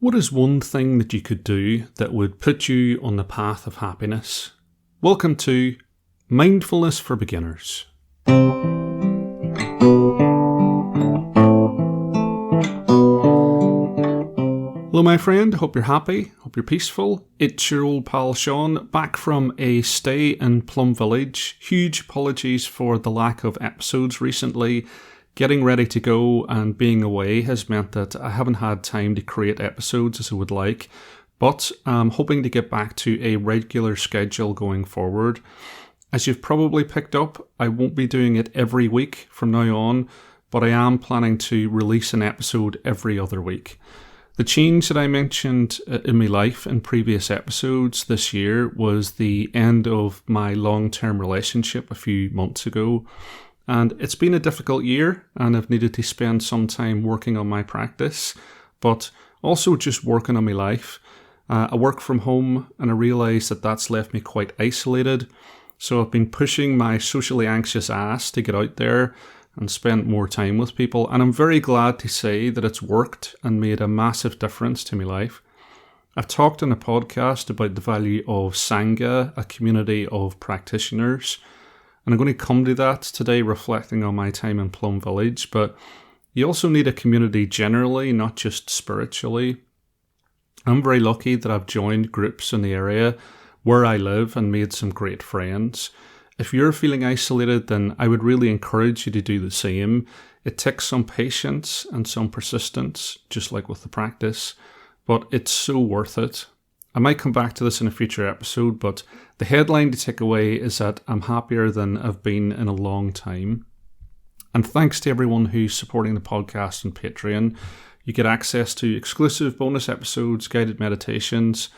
What is one thing that you could do that would put you on the path of happiness? Welcome to Mindfulness for Beginners. Hello my friend, hope you're happy, hope you're peaceful. It's your old pal Sean, back from a stay in Plum Village. Huge apologies for the lack of episodes recently. Getting ready to go and being away has meant that I haven't had time to create episodes as I would like, but I'm hoping to get back to a regular schedule going forward. As you've probably picked up, I won't be doing it every week from now on, but I am planning to release an episode every other week. The change that I mentioned in my life in previous episodes this year was the end of my long-term relationship a few months ago. And it's been a difficult year, and I've needed to spend some time working on my practice, but also just working on my life. I work from home, and I realise that that's left me quite isolated. So I've been pushing my socially anxious ass to get out there and spend more time with people. And I'm very glad to say that it's worked and made a massive difference to my life. I've talked in a podcast about the value of Sangha, a community of practitioners. And I'm going to come to that today, reflecting on my time in Plum Village, but you also need a community generally, not just spiritually. I'm very lucky that I've joined groups in the area where I live and made some great friends. If you're feeling isolated, then I would really encourage you to do the same. It takes some patience and some persistence, just like with the practice, but it's so worth it. I might come back to this in a future episode, but the headline to take away is that I'm happier than I've been in a long time. And thanks to everyone who's supporting the podcast on Patreon. You get access to exclusive bonus episodes, guided meditations.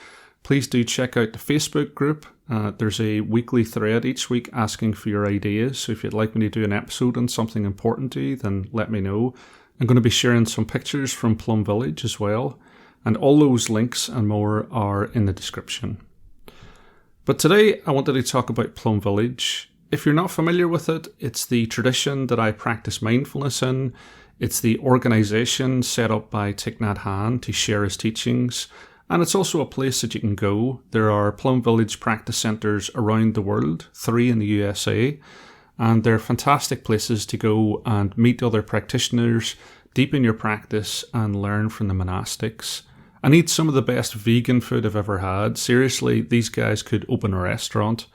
Please do check out the Facebook group. There's a weekly thread each week asking for your ideas. So if you'd like me to do an episode on something important to you, then let me know. I'm going to be sharing some pictures from Plum Village as well. And all those links and more are in the description. But today I wanted to talk about Plum Village. If you're not familiar with it, it's the tradition that I practice mindfulness in. It's the organisation set up by Thich Nhat Hanh to share his teachings. And it's also a place that you can go. There are Plum Village practice centres around the world, 3 in the USA. And they're fantastic places to go and meet other practitioners, deepen your practice and learn from the monastics. I eat some of the best vegan food I've ever had. Seriously, these guys could open a restaurant.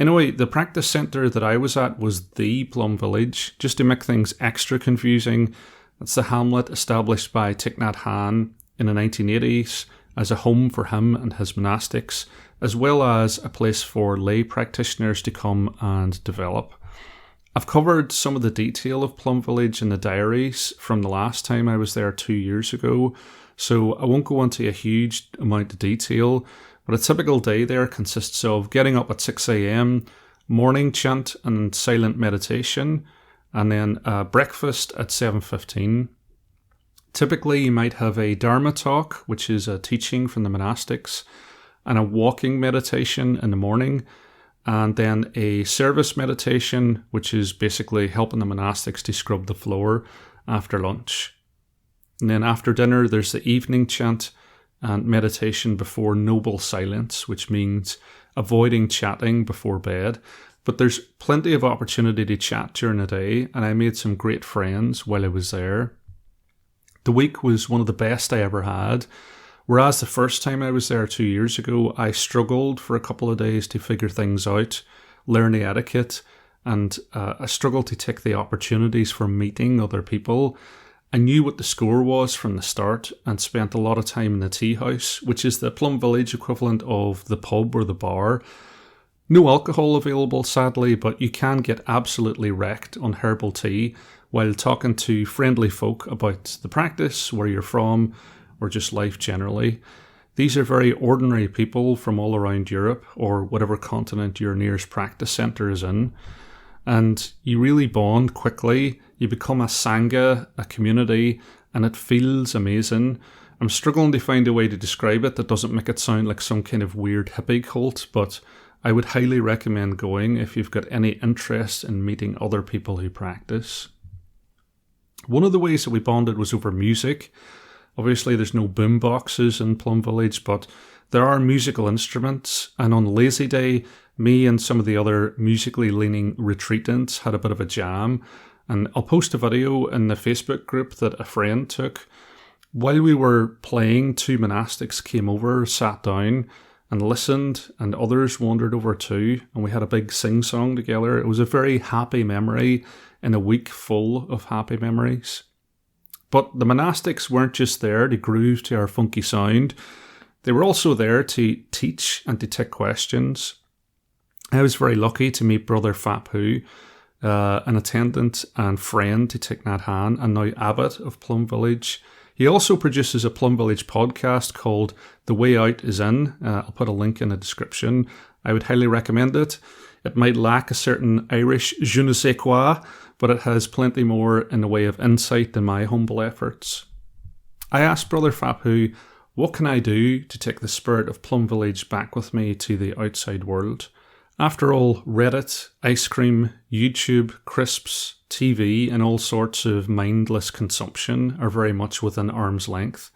Anyway, the practice centre that I was at was the Plum Village. Just to make things extra confusing, that's the hamlet established by Thich Nhat Hanh in the 1980s as a home for him and his monastics, as well as a place for lay practitioners to come and develop. I've covered some of the detail of Plum Village in the diaries from the last time I was there 2 years ago, so I won't go into a huge amount of detail, but a typical day there consists of getting up at 6 a.m, morning chant and silent meditation, and then breakfast at 7:15. Typically you might have a Dharma talk, which is a teaching from the monastics, and a walking meditation in the morning, and then a service meditation, which is basically helping the monastics to scrub the floor after lunch. And then after dinner, there's the evening chant and meditation before noble silence, which means avoiding chatting before bed. But there's plenty of opportunity to chat during the day, and I made some great friends while I was there. The week was one of the best I ever had. Whereas the first time I was there 2 years ago, I struggled for a couple of days to figure things out, learn the etiquette, and I struggled to take the opportunities for meeting other people. I knew what the score was from the start and spent a lot of time in the tea house, which is the Plum Village equivalent of the pub or the bar. No alcohol available, sadly, but you can get absolutely wrecked on herbal tea while talking to friendly folk about the practice, where you're from, or just life generally. These are very ordinary people from all around Europe or whatever continent your nearest practice centre is in. And you really bond quickly. You become a Sangha, a community, and it feels amazing. I'm struggling to find a way to describe it that doesn't make it sound like some kind of weird hippie cult, but I would highly recommend going if you've got any interest in meeting other people who practice. One of the ways that we bonded was over music. Obviously, there's no boom boxes in Plum Village, but there are musical instruments. And on Lazy Day, me and some of the other musically leaning retreatants had a bit of a jam. And I'll post a video in the Facebook group that a friend took. While we were playing, two monastics came over, sat down, and listened, and others wandered over too, and we had a big sing-song together. It was a very happy memory in a week full of happy memories. But the monastics weren't just there to groove to our funky sound. They were also there to teach and to take questions. I was very lucky to meet Brother Phap Huu, an attendant and friend to Thich Nhat Hanh, and now abbot of Plum Village. He also produces a Plum Village podcast called The Way Out Is In. I'll put a link in the description. I would highly recommend it. It might lack a certain Irish je ne sais quoi, but it has plenty more in the way of insight than my humble efforts. I asked Brother Phap Huu, what can I do to take the spirit of Plum Village back with me to the outside world? After all, Reddit, ice cream, YouTube, crisps, TV, and all sorts of mindless consumption are very much within arm's length.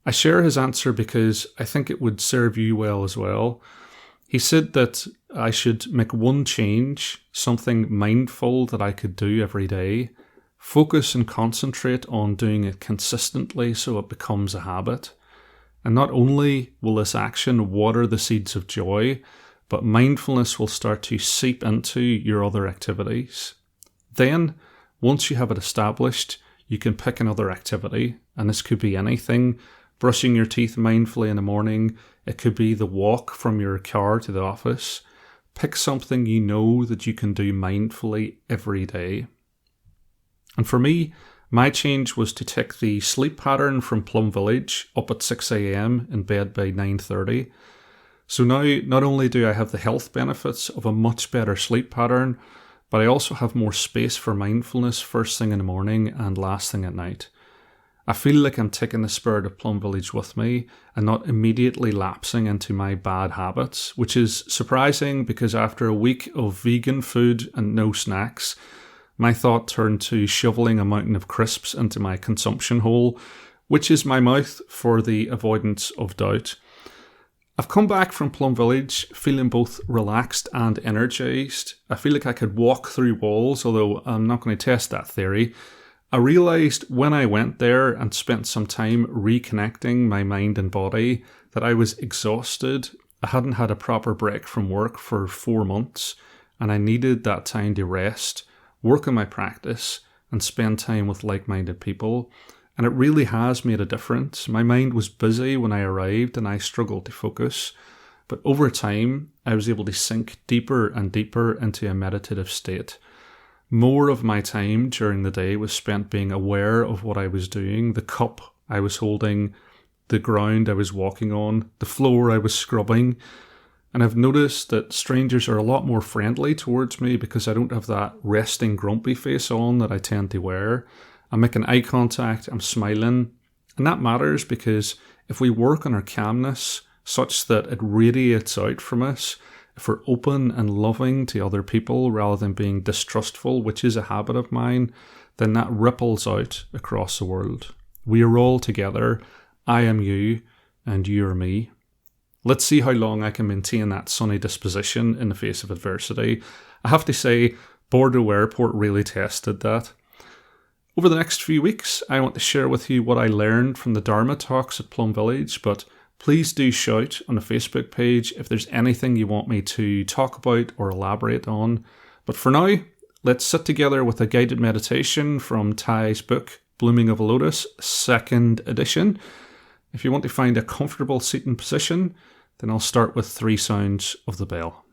I share his answer because I think it would serve you well as well. He said that I should make one change, something mindful that I could do every day, focus and concentrate on doing it consistently so it becomes a habit. And not only will this action water the seeds of joy, but mindfulness will start to seep into your other activities. Then, once you have it established, you can pick another activity, and this could be anything. Brushing your teeth mindfully in the morning, it could be the walk from your car to the office. Pick something you know that you can do mindfully every day. And for me, my change was to take the sleep pattern from Plum Village, up at 6 a.m, in bed by 9:30. So now, not only do I have the health benefits of a much better sleep pattern, but I also have more space for mindfulness first thing in the morning and last thing at night. I feel like I'm taking the spirit of Plum Village with me and not immediately lapsing into my bad habits, which is surprising because after a week of vegan food and no snacks, my thought turned to shoveling a mountain of crisps into my consumption hole, which is my mouth for the avoidance of doubt. I've come back from Plum Village feeling both relaxed and energised. I feel like I could walk through walls, although I'm not going to test that theory. I realised when I went there and spent some time reconnecting my mind and body that I was exhausted. I hadn't had a proper break from work for 4 months, and I needed that time to rest, work on my practice, and spend time with like-minded people. And it really has made a difference. My mind was busy when I arrived and I struggled to focus. But over time, I was able to sink deeper and deeper into a meditative state. More of my time during the day was spent being aware of what I was doing, the cup I was holding, the ground I was walking on, the floor I was scrubbing. And I've noticed that strangers are a lot more friendly towards me because I don't have that resting grumpy face on that I tend to wear. I'm making eye contact, I'm smiling, and that matters because if we work on our calmness such that it radiates out from us, if we're open and loving to other people rather than being distrustful, which is a habit of mine, then that ripples out across the world. We are all together. I am you, and you are me. Let's see how long I can maintain that sunny disposition in the face of adversity. I have to say, Bordeaux Airport really tested that. Over the next few weeks, I want to share with you what I learned from the Dharma talks at Plum Village, but please do shout on the Facebook page if there's anything you want me to talk about or elaborate on. But for now, let's sit together with a guided meditation from Thay's book, Blooming of a Lotus, 2nd edition. If you want to find a comfortable seating position, then I'll start with 3 sounds of the bell.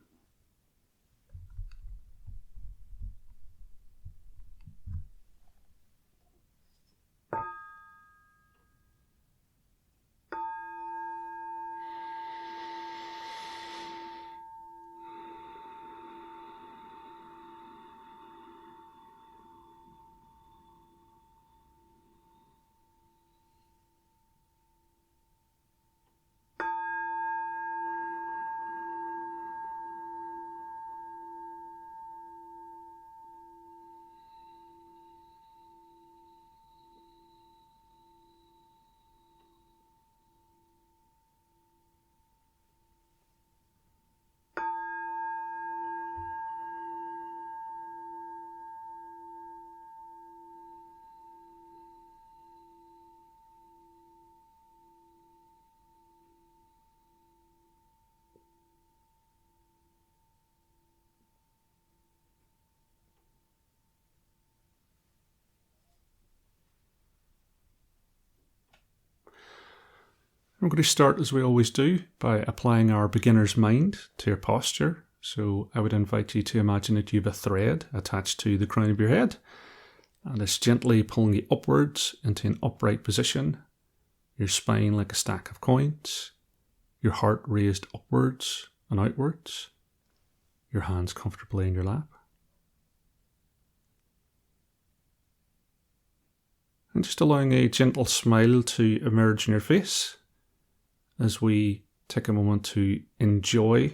We're going to start, as we always do, by applying our beginner's mind to your posture. So I would invite you to imagine that you have a thread attached to the crown of your head, and it's gently pulling you upwards into an upright position, your spine like a stack of coins, your heart raised upwards and outwards, your hands comfortably in your lap. And just allowing a gentle smile to emerge in your face as we take a moment to enjoy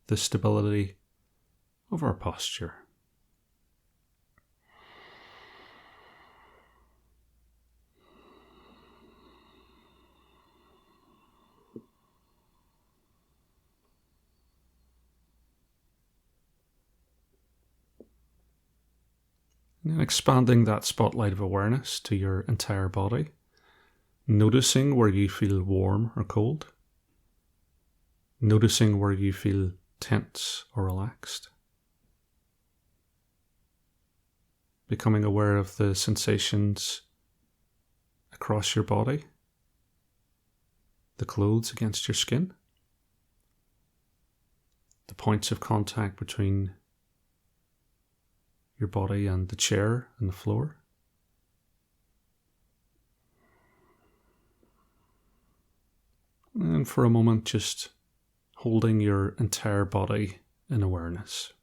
the stability of our posture. And then expanding that spotlight of awareness to your entire body, noticing where you feel warm or cold, noticing where you feel tense or relaxed, becoming aware of the sensations across your body, the clothes against your skin, the points of contact between your body and the chair and the floor. And for a moment, just holding your entire body in awareness.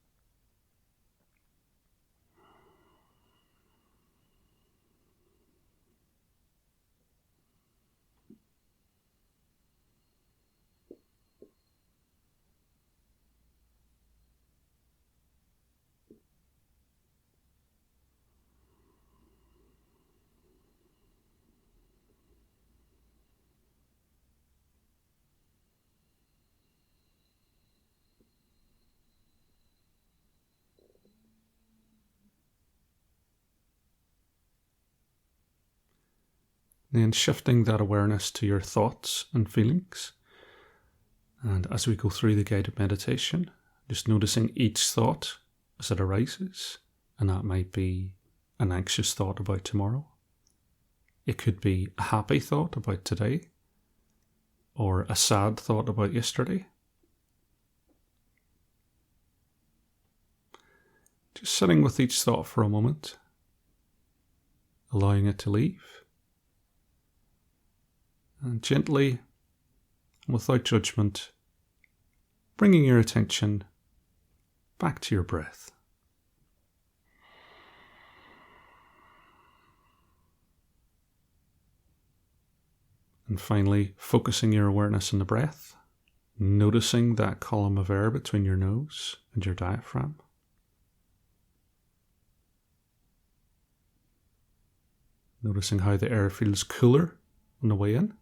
Then shifting that awareness to your thoughts and feelings. And as we go through the guided meditation, just noticing each thought as it arises. And that might be an anxious thought about tomorrow. It could be a happy thought about today, or a sad thought about yesterday. Just sitting with each thought for a moment, allowing it to leave. And gently, without judgment, bringing your attention back to your breath. And finally, focusing your awareness on the breath, noticing that column of air between your nose and your diaphragm. Noticing how the air feels cooler on the way in.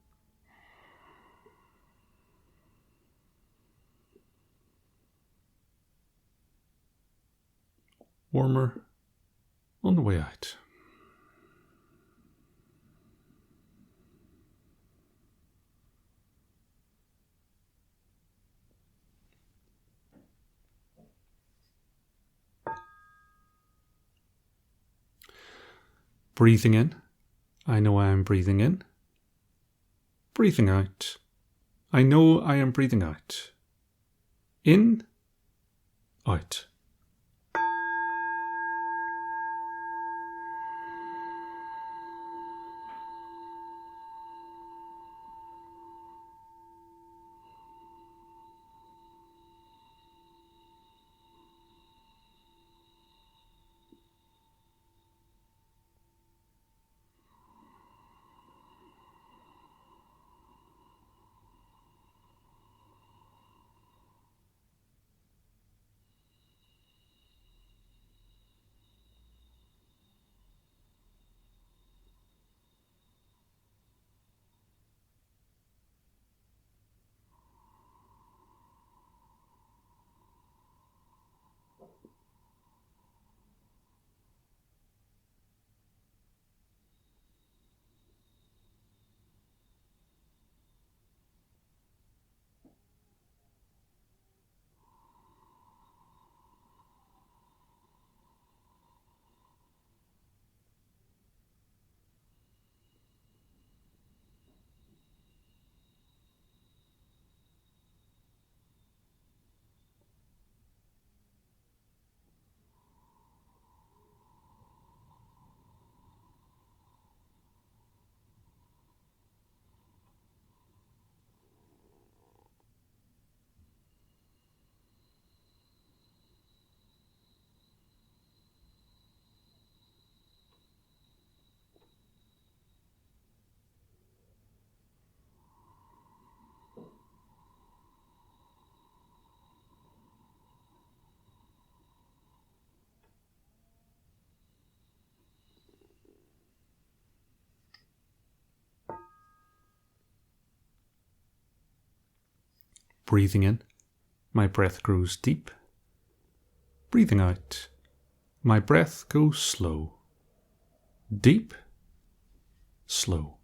Warmer on the way out. Breathing in, I know I am breathing in. Breathing out, I know I am breathing out. In, out. Breathing in, my breath grows deep. Breathing out, my breath goes slow. Deep, slow.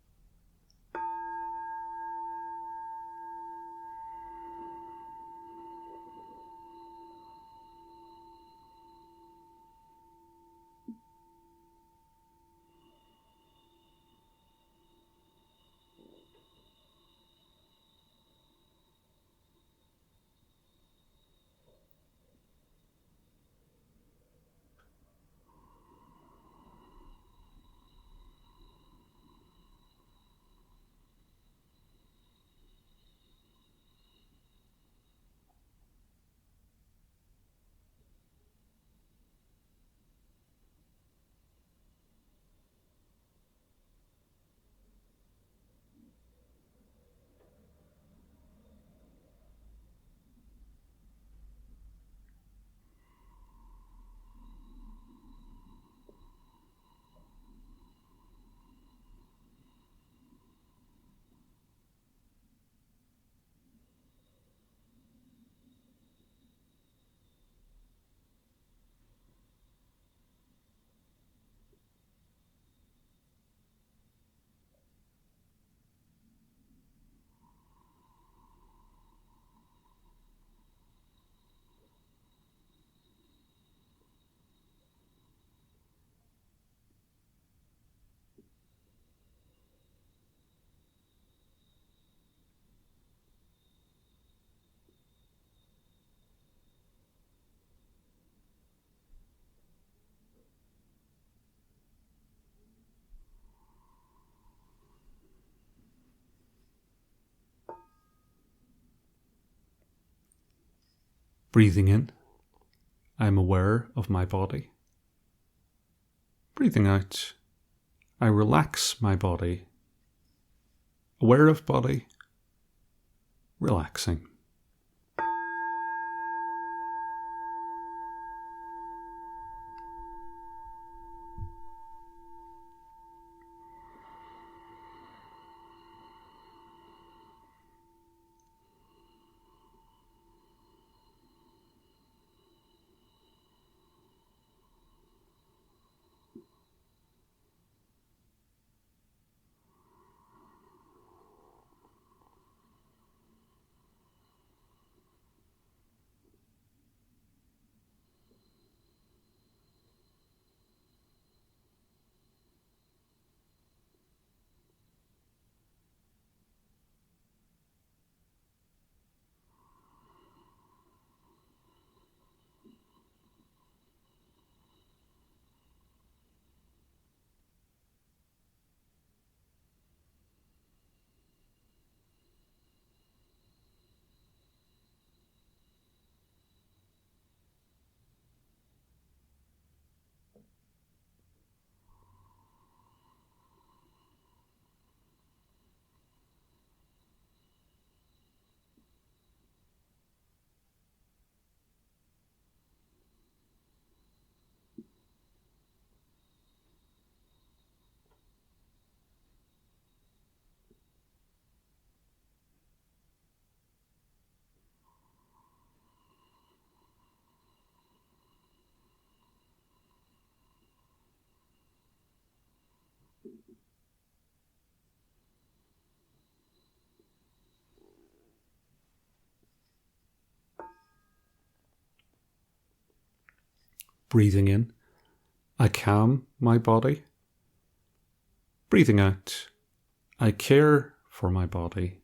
Breathing in, I am aware of my body. Breathing out, I relax my body. Aware of body, relaxing. Breathing in, I calm my body. Breathing out, I care for my body.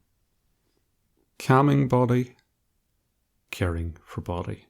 Calming body, caring for body.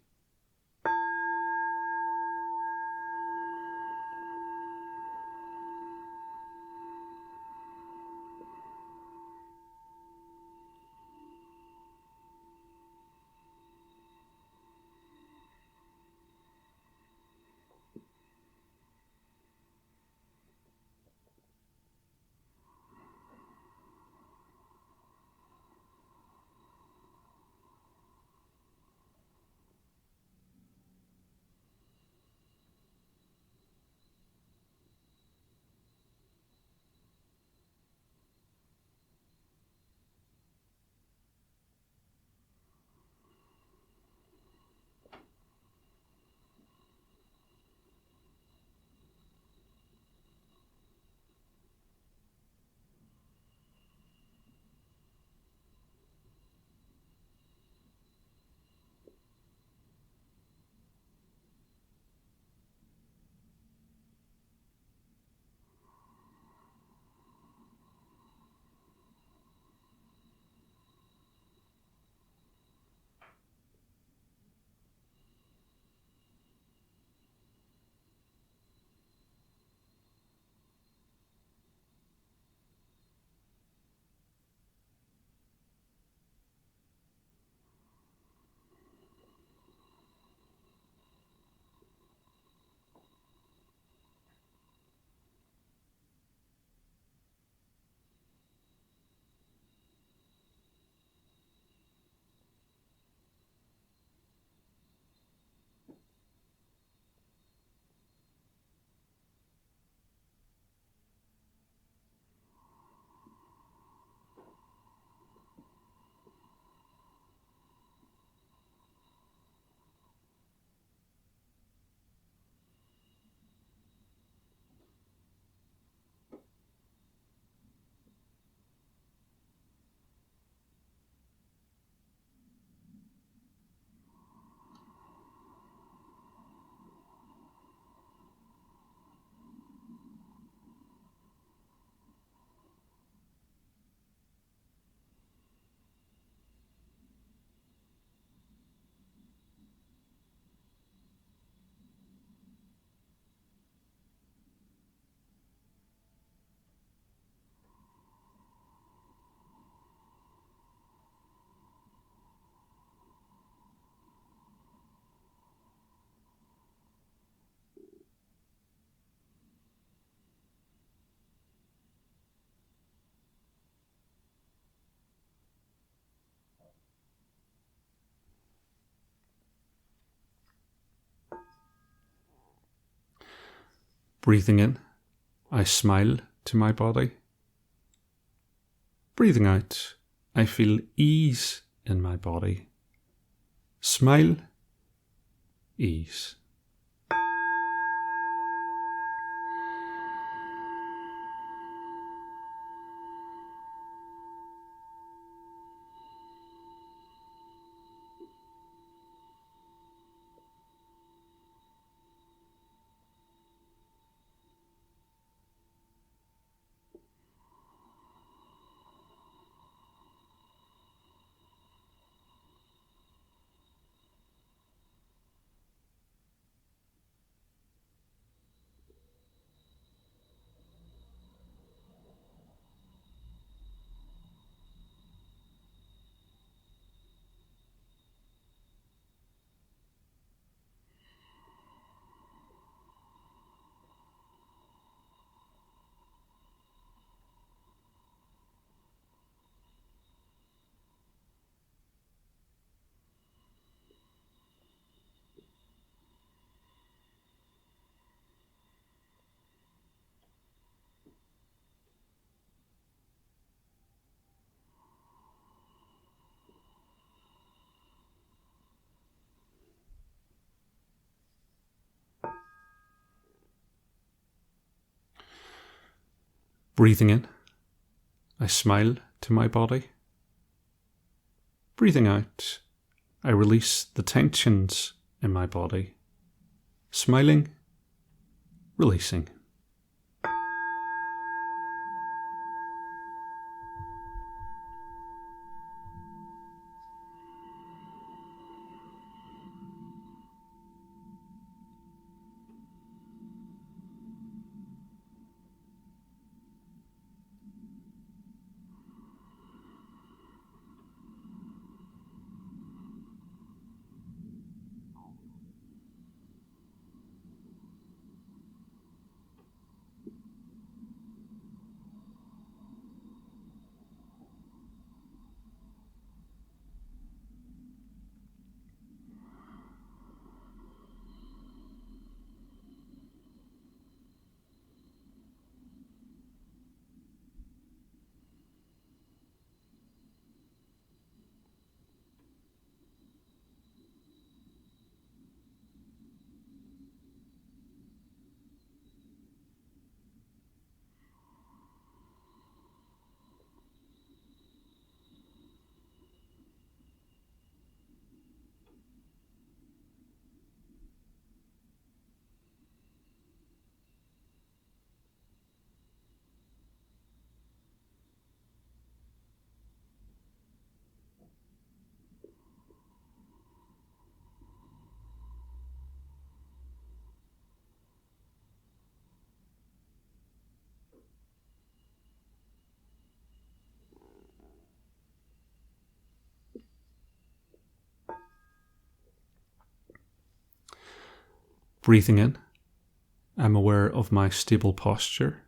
Breathing in, I smile to my body. Breathing out, I feel ease in my body. Smile, ease. Breathing in, I smile to my body. Breathing out, I release the tensions in my body. Smiling, releasing. Breathing in, I'm aware of my stable posture.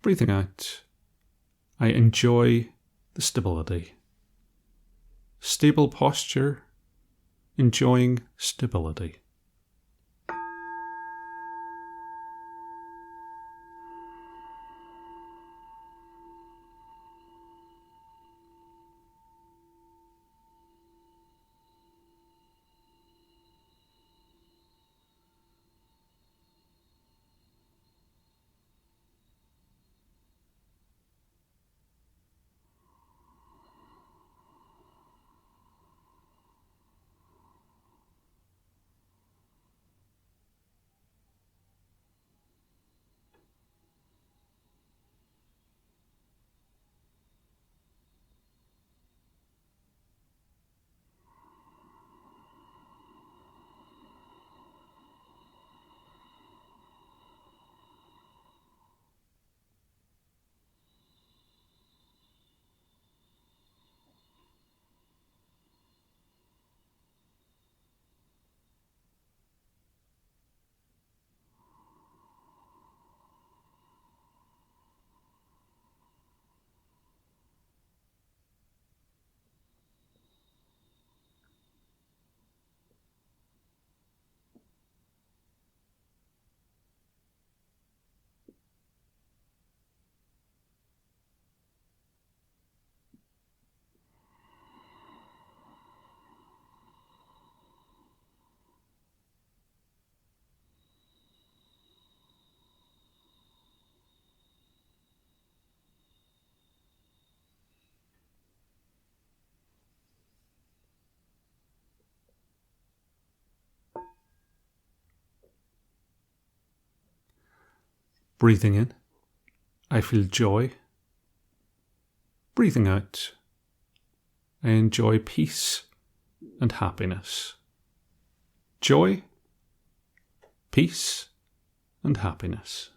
Breathing out, I enjoy the stability. Stable posture, enjoying stability. Breathing in, I feel joy. Breathing out, I enjoy peace and happiness. Joy, peace, and happiness.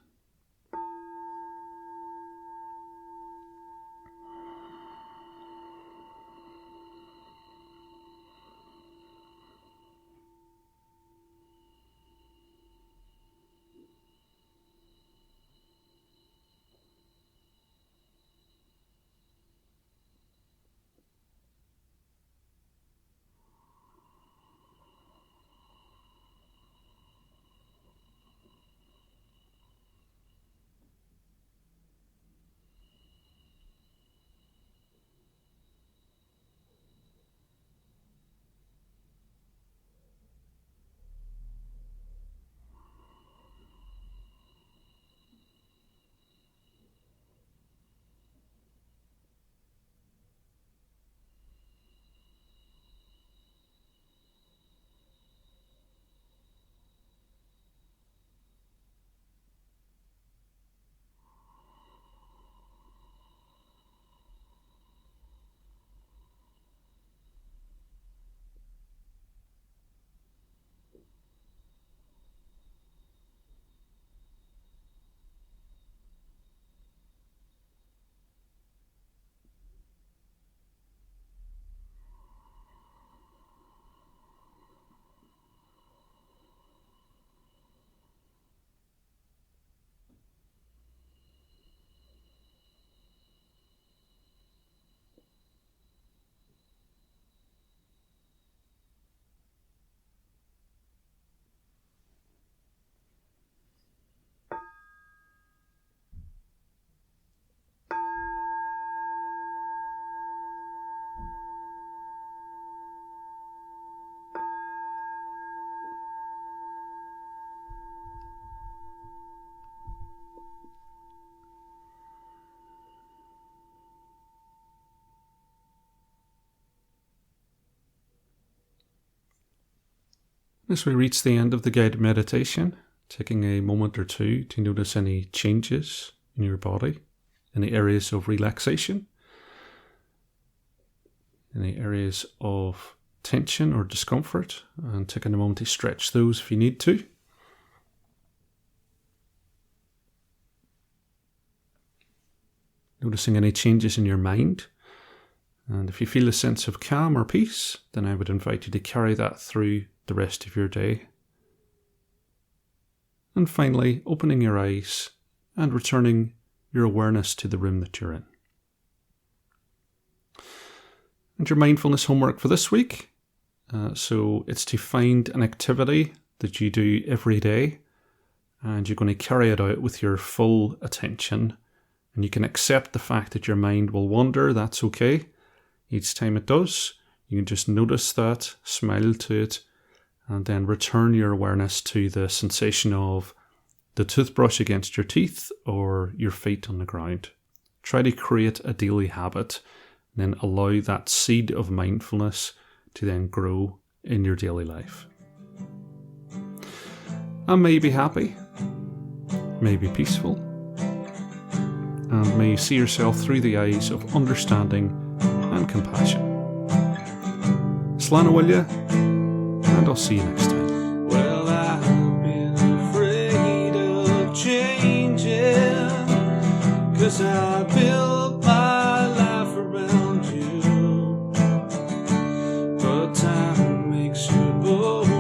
As we reach the end of the guided meditation, taking a moment or two to notice any changes in your body, any areas of relaxation, any areas of tension or discomfort, and taking a moment to stretch those if you need to. Noticing any changes in your mind. And if you feel a sense of calm or peace, then I would invite you to carry that through the rest of your day. And finally, opening your eyes and returning your awareness to the room that you're in. And your mindfulness homework for this week. So it's to find an activity that you do every day, and you're going to carry it out with your full attention. And you can accept the fact that your mind will wander. That's okay. Each time it does, you can just notice that, smile to it, and then return your awareness to the sensation of the toothbrush against your teeth or your feet on the ground. Try to create a daily habit, and then allow that seed of mindfulness to then grow in your daily life. And may you be happy, may you be peaceful, and may you see yourself through the eyes of understanding and compassion. Slán Bhuile, and I'll see you next time. Well, I've been afraid of changing, 'cause I built my life around you. But time makes you bold.